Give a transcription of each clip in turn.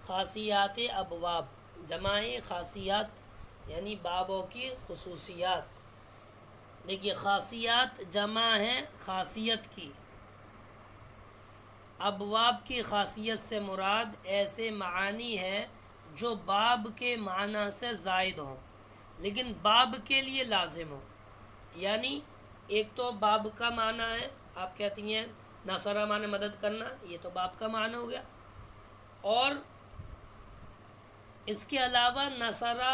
خاصیات ابواب، جمع خاصیات یعنی بابوں کی خصوصیات۔ دیکھیے خاصیات جمع ہے خاصیت کی، ابواب کی خاصیت سے مراد ایسے معانی ہے جو باب کے معنی سے زائد ہوں لیکن باب کے لیے لازم ہوں۔ یعنی ایک تو باب کا معنی ہے، آپ کہتی ہیں نصرہ معنی مدد کرنا، یہ تو باب کا معنی ہو گیا، اور اس کے علاوہ نصرہ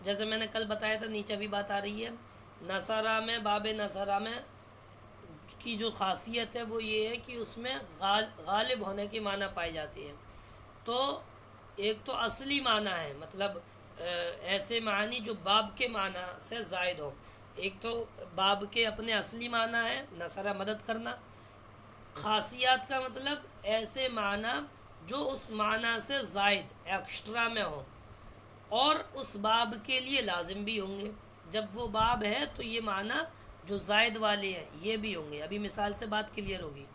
جیسے میں نے کل بتایا تھا، نیچے بھی بات آ رہی ہے، نصرہ میں باب نصرہ میں کی جو خاصیت ہے وہ یہ ہے کہ اس میں غالب ہونے کے معنی پائے جاتے ہیں۔ تو ایک تو اصلی معنی ہے، مطلب ایسے معنی جو باب کے معنی سے زائد ہو، ایک تو باب کے اپنے اصلی معنی ہے نصرہ مدد کرنا، خاصیات کا مطلب ایسے معنی جو اس معنی سے زائد ایکسٹرا میں ہو اور اس باب کے لیے لازم بھی ہوں گے۔ جب وہ باب ہے تو یہ معنی جو زائد والے ہیں یہ بھی ہوں گے۔ ابھی مثال سے بات کلیئر ہوگی۔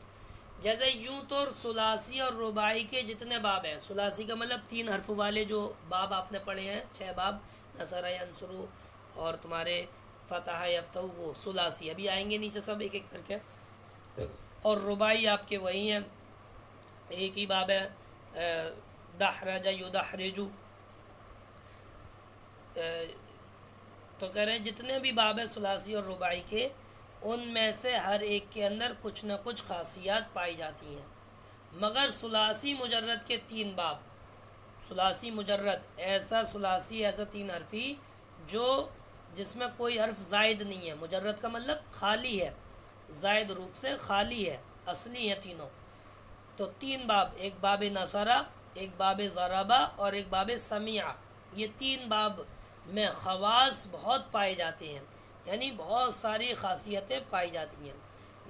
جیسے یوں تو ثلاثی اور رباعی کے جتنے باب ہیں، ثلاثی کا مطلب 3 حرف والے جو باب آپ نے پڑھے ہیں، 6 باب، نصر ینصر اور تمہارے فتح یفتح، وہ ثلاثی ابھی آئیں گے نیچے سب ایک ایک کر کے، اور رباعی آپ کے وہی ہیں، ایک ہی باب ہے، دحرج یدحرج۔ تو کہہ رہے ہیں جتنے بھی باب ہیں ثلاثی اور رباعی کے، ان میں سے ہر ایک کے اندر کچھ نہ کچھ خاصیات پائی جاتی ہیں، مگر ثلاثی مجرد کے 3 باب، ثلاثی مجرد ایسا ثلاثی ایسا 3 حرفی جو جس میں کوئی حرف زائد نہیں ہے، مجرد کا مطلب خالی ہے، زائد روپ سے خالی ہے، اصلی ہے تینوں، تو 3 باب، ایک باب نصرہ، ایک باب ضربہ اور ایک باب سمیع، یہ 3 باب میں خواص بہت پائے جاتے ہیں، یعنی بہت ساری خاصیتیں پائی جاتی ہیں۔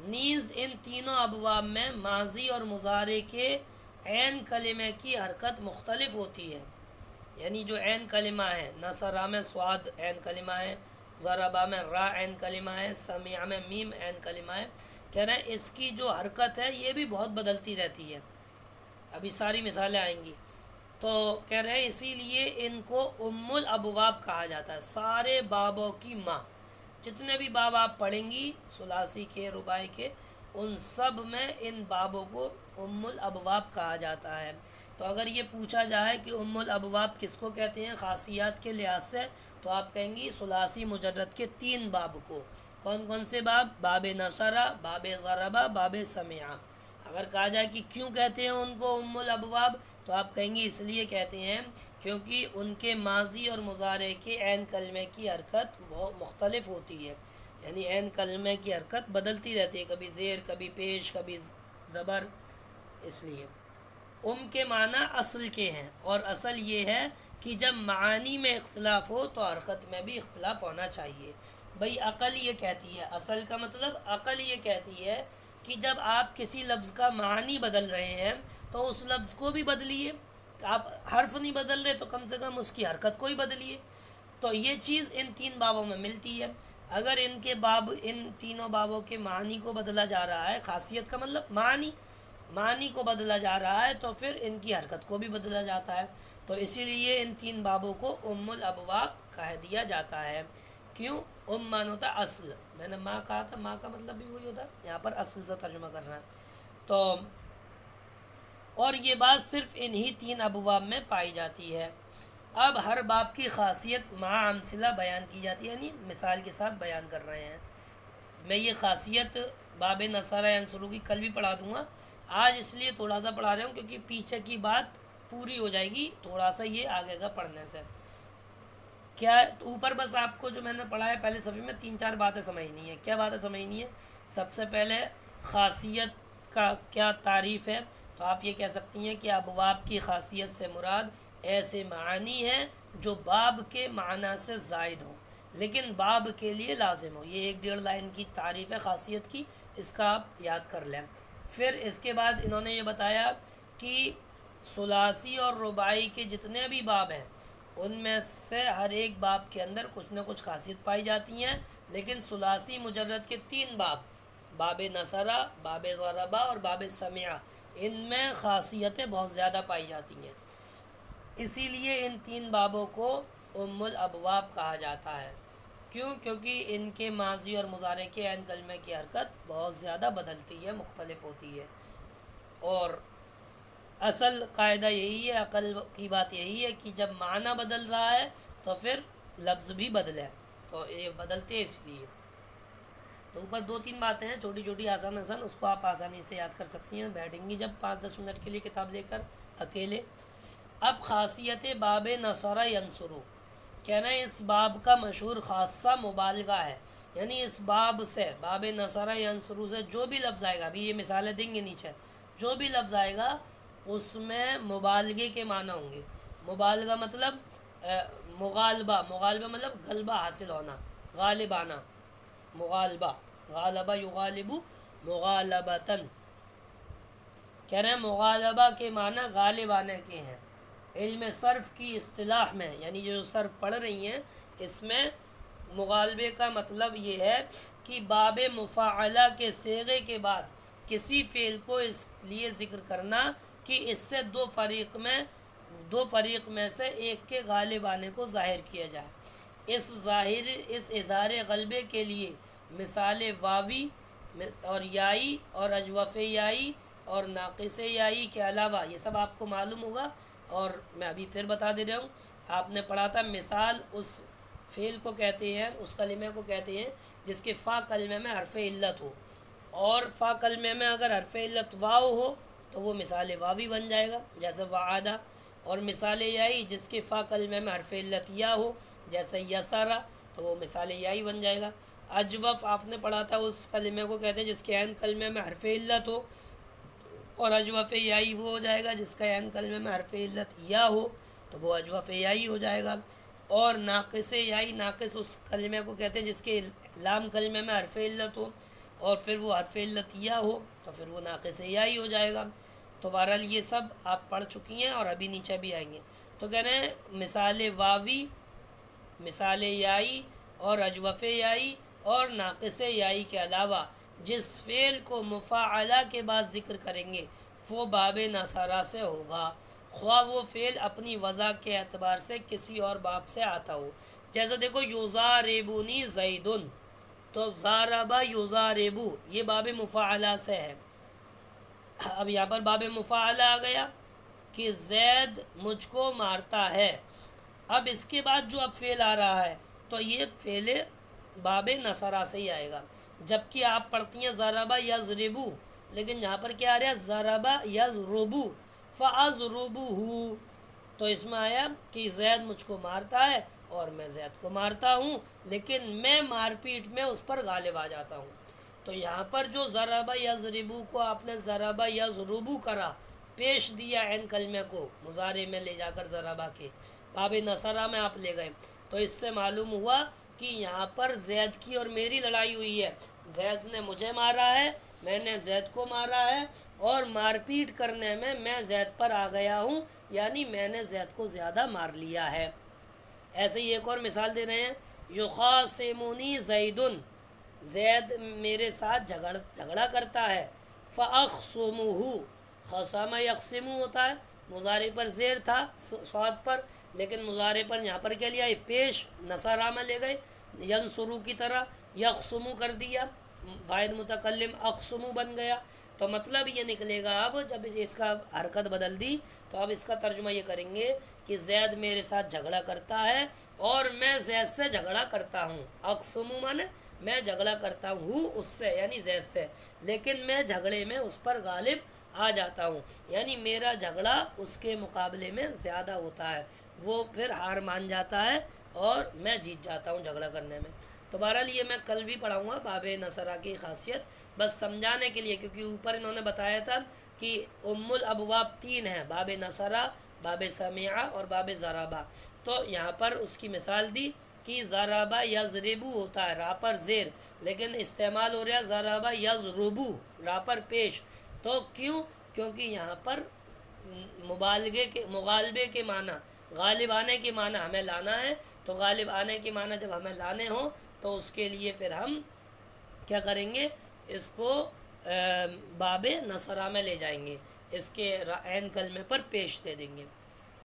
نیز ان تینوں ابواب میں ماضی اور مضارع کے عین کلمے کی حرکت مختلف ہوتی ہے، یعنی جو عین کلمہ ہے، نصرہ میں صاد عین کلمہ ہے، ضربہ میں را عین کلمہ ہے، سمیع میں میم عین کلمہ ہے، کہہ رہے ہیں اس کی جو حرکت ہے یہ بھی بہت بدلتی رہتی ہے، ابھی ساری مثالیں آئیں گی۔ تو کہہ رہے ہیں اسی لیے ان کو ام الابواب کہا جاتا ہے، سارے بابوں کی ماں، جتنے بھی باب آپ پڑھیں گی ثلاثی کے رباعی کے، ان سب میں ان بابوں کو ام الابواب کہا جاتا ہے۔ تو اگر یہ پوچھا جائے کہ ام الابواب کس کو کہتے ہیں خاصیات کے لحاظ سے، تو آپ کہیں گی ثلاثی مجرد کے 3 باب کو۔ کون کون سے باب؟ باب نصرہ، باب ضربہ، باب سمیع۔ اگر کہا جائے کہ کیوں کہتے ہیں ان کو ام الابواب، تو آپ کہیں گے اس لیے کہتے ہیں کیونکہ ان کے ماضی اور مضارع کے عین کلمے کی حرکت بہت مختلف ہوتی ہے، یعنی عین کلمے کی حرکت بدلتی رہتی ہے، کبھی زیر، کبھی پیش، کبھی زبر، اس لیے ام کے معنی اصل کے ہیں، اور اصل یہ ہے کہ جب معانی میں اختلاف ہو تو حرکت میں بھی اختلاف ہونا چاہیے۔ بھئی عقل یہ کہتی ہے، اصل کا مطلب عقل یہ کہتی ہے کہ جب آپ کسی لفظ کا معنی بدل رہے ہیں تو اس لفظ کو بھی بدلیے، آپ حرف نہیں بدل رہے تو کم سے کم اس کی حرکت کو ہی بدلیے۔ تو یہ چیز ان 3 بابوں میں ملتی ہے۔ اگر ان کے باب، ان تینوں بابوں کے معنی کو بدلا جا رہا ہے، خاصیت کا مطلب معنی کو بدلا جا رہا ہے، تو پھر ان کی حرکت کو بھی بدلا جاتا ہے۔ تو اسی لیے ان 3 بابوں کو ام الابواب کہہ دیا جاتا ہے۔ کیوں؟ ام مان ہوتا ہے اصل، میں نے ماں کہا تھا، ماں کا مطلب بھی وہی ہوتا ہے، یہاں پر اصل سے ترجمہ کر رہا ہے۔ تو اور یہ بات صرف انہی 3 ابواب میں پائی جاتی ہے۔ اب ہر باب کی خاصیت مع امثلہ بیان کی جاتی ہے، یعنی مثال کے ساتھ بیان کر رہے ہیں۔ میں یہ خاصیت باب نصرہ ینصر کی کل بھی پڑھا دوں گا، آج اس لیے تھوڑا سا پڑھا رہا ہوں کیونکہ پیچھے کی بات پوری ہو جائے گی تھوڑا سا یہ آگے کا پڑھنے سے۔ کیا اوپر بس آپ کو جو میں نے پڑھا ہے پہلے صفحے میں 3-4 باتیں سمجھنی ہے۔ کیا باتیں سمجھنی ہے؟ سب سے پہلے خاصیت کا کیا تعریف ہے، تو آپ یہ کہہ سکتی ہیں کہ ابواب کی خاصیت سے مراد ایسے معانی ہیں جو باب کے معنی سے زائد ہوں لیکن باب کے لیے لازم ہو۔ یہ 1-1.5 لائن کی تعریف ہے خاصیت کی، اس کا آپ یاد کر لیں۔ پھر اس کے بعد انہوں نے یہ بتایا کہ ثلاثی اور رباعی کے جتنے بھی باب ہیں ان میں سے ہر ایک باب کے اندر کچھ نہ کچھ خاصیت پائی جاتی ہیں، لیکن ثلاثی مجرد کے 3 باب باب نصرہ، باب ضربہ اور باب سمعہ، ان میں خاصیتیں بہت زیادہ پائی جاتی ہیں، اسی لیے ان تین بابوں کو ام الابواب کہا جاتا ہے۔ کیوں؟ کیونکہ ان کے ماضی اور مضارع کے عین کلمے کی حرکت بہت زیادہ بدلتی ہے، مختلف ہوتی ہے، اور اصل قاعدہ یہی ہے، عقل کی بات یہی ہے کہ جب معنی بدل رہا ہے تو پھر لفظ بھی بدلے، تو یہ بدلتے اس لیے۔ تو اوپر دو تین باتیں ہیں چھوٹی چھوٹی، آسان اس کو آپ آسانی سے یاد کر سکتی ہیں، بیٹھیں گی جب 5-10 منٹ کے لیے کتاب لے کر اکیلے۔ اب خاصیت باب نصر ینصر، کہنا ہے اس باب کا مشہور خاصہ مبالغہ ہے، یعنی اس باب سے، باب نصر ینصر سے جو بھی لفظ آئے گا، ابھی یہ مثالیں دیں گے نیچے، جو بھی لفظ آئے گا اس میں مبالغے کے معنی ہوں گے۔ مبالغہ مطلب مغالبہ مطلب غلبہ حاصل ہونا، غالب آنا، مغالبہ، غالبہ یغالب مغالبتاً، کہہ رہے ہیں مغالبہ کے معنی غالب آنے کے ہیں۔ علم صرف کی اصطلاح میں، یعنی جو صرف پڑھ رہی ہیں، اس میں مغالبے کا مطلب یہ ہے کہ باب مفاعلہ کے صیغے کے بعد کسی فعل کو اس لیے ذکر کرنا کہ اس سے دو فریق میں سے ایک کے غالب آنے کو ظاہر کیا جائے۔ اس اظہار غلبے کے لیے مثال واوی اور یائی اور اجوف یائی اور ناقص یائی کے علاوہ، یہ سب آپ کو معلوم ہوگا، اور میں ابھی پھر بتا دے رہا ہوں، آپ نے پڑھا تھا مثال اس فعل کو کہتے ہیں، اس کلمے کو کہتے ہیں جس کے فا کلمے میں حرف علت ہو، اور فا کلمے میں اگر حرف علت واو ہو تو وہ مثال واوی بن جائے گا، جیسے وعدہ، اور مثال یائی جس کے فا کلمے میں حرف علت یا ہو، جیسے یسارا، تو وہ مثال یائی بن جائے گا۔ اجوف آپ نے پڑھا تھا، اس کلمے کو کہتے ہیں جس کے عین کلمے میں حرف علت ہو، اور اجوف یائی وہ ہو جائے گا جس کا عین کلمے میں حرف علت یا ہو، تو وہ اجوف یائی ہو جائے گا۔ اور ناقص یائی، ناقص اس کلمے کو کہتے ہیں جس کے لام کلمے میں حرف علت ہو اور پھر وہ حرف علت یا ہو، تو پھر وہ ناقص یائی ہو جائے گا۔ تو بہرحال یہ سب آپ پڑھ چکی ہیں اور ابھی نیچے بھی آئیں گے۔ تو کہہ رہے ہیں مثال واوی، مثال یائی اور اجوف یائی اور ناقص یائی کے علاوہ جس فعل کو مفاعلہ کے بعد ذکر کریں گے وہ باب نصرہ سے ہوگا، خواہ وہ فعل اپنی وضع کے اعتبار سے کسی اور باب سے آتا ہو۔ جیسے دیکھو یضاربنی زیدن، تو ضاربہ یضاربو یہ باب مفاعلہ سے ہے۔ اب یہاں پر باب مفاعلہ آ گیا کہ زید مجھ کو مارتا ہے، اب اس کے بعد جو اب فعل آ رہا ہے تو یہ فعل باب نصرہ سے ہی آئے گا، جبکہ آپ پڑھتی ہیں ضربہ یضربو، لیکن یہاں پر کیا آ رہا ہے ضربہ یضربو فاضربوہ، تو اس میں آیا کہ زید مجھ کو مارتا ہے اور میں زید کو مارتا ہوں، لیکن میں مار پیٹ میں اس پر غالب آ جاتا ہوں۔ تو یہاں پر جو ضربہ یضربو کو آپ نے ضربہ یضربو کرا، پیش دیا عین کلمے کو مضارع میں لے جا کر ضربہ کے باب نصرہ میں آپ لے گئے، تو اس سے معلوم ہوا کہ یہاں پر زید کی اور میری لڑائی ہوئی ہے، زید نے مجھے مارا ہے، میں نے زید کو مارا ہے، اور مار پیٹ کرنے میں زید پر آ گیا ہوں، یعنی میں نے زید کو زیادہ مار لیا ہے۔ ایسے ہی ایک اور مثال دے رہے ہیں، یخاصمنی زیدن، زید میرے ساتھ جھگڑا کرتا ہے، فاخصمہ، خصم یقسم ہوتا ہے، مضارع پر زیر تھا صاد پر، لیکن مضارع پر یہاں پر کیا لیا، پیش نصرہ میں لے گئے، ینصرو کی طرح یقسم کر دیا، واحد متکلم اقسم بن گیا۔ تو مطلب یہ نکلے گا، اب جب اس کا حرکت بدل دی تو اب اس کا ترجمہ یہ کریں گے کہ زید میرے ساتھ جھگڑا کرتا ہے اور میں زید سے جھگڑا کرتا ہوں، اقسم مانے میں جھگڑا کرتا ہوں اس سے یعنی زید سے، لیکن میں جھگڑے میں اس پر غالب آ جاتا ہوں، یعنی میرا جھگڑا اس کے مقابلے میں زیادہ ہوتا ہے، وہ پھر ہار مان جاتا ہے اور میں جیت جاتا ہوں جھگڑا کرنے میں۔ تو بہرحال یہ میں کل بھی پڑھاؤں گا باب نصرہ کی خاصیت، بس سمجھانے کے لیے، کیونکہ اوپر انہوں نے بتایا تھا کہ ام الابواب 3 ہیں، باب نصرہ، باب سمعہ اور باب ضربہ، تو یہاں پر اس کی مثال دی کہ ضربہ یضربو ہوتا ہے را پر زیر، لیکن استعمال ہو رہا ہے ضربہ یضربو را پر پیش، تو کیونکہ یہاں پر مغالبے کے معنی، غالب آنے کے معنی ہمیں لانا ہے، تو غالب آنے کے معنی جب ہمیں لانے ہوں تو اس کے لیے پھر ہم کیا کریں گے اس کو باب نصرہ میں لے جائیں گے، اس کے عین کلمے پر پیش دے دیں گے۔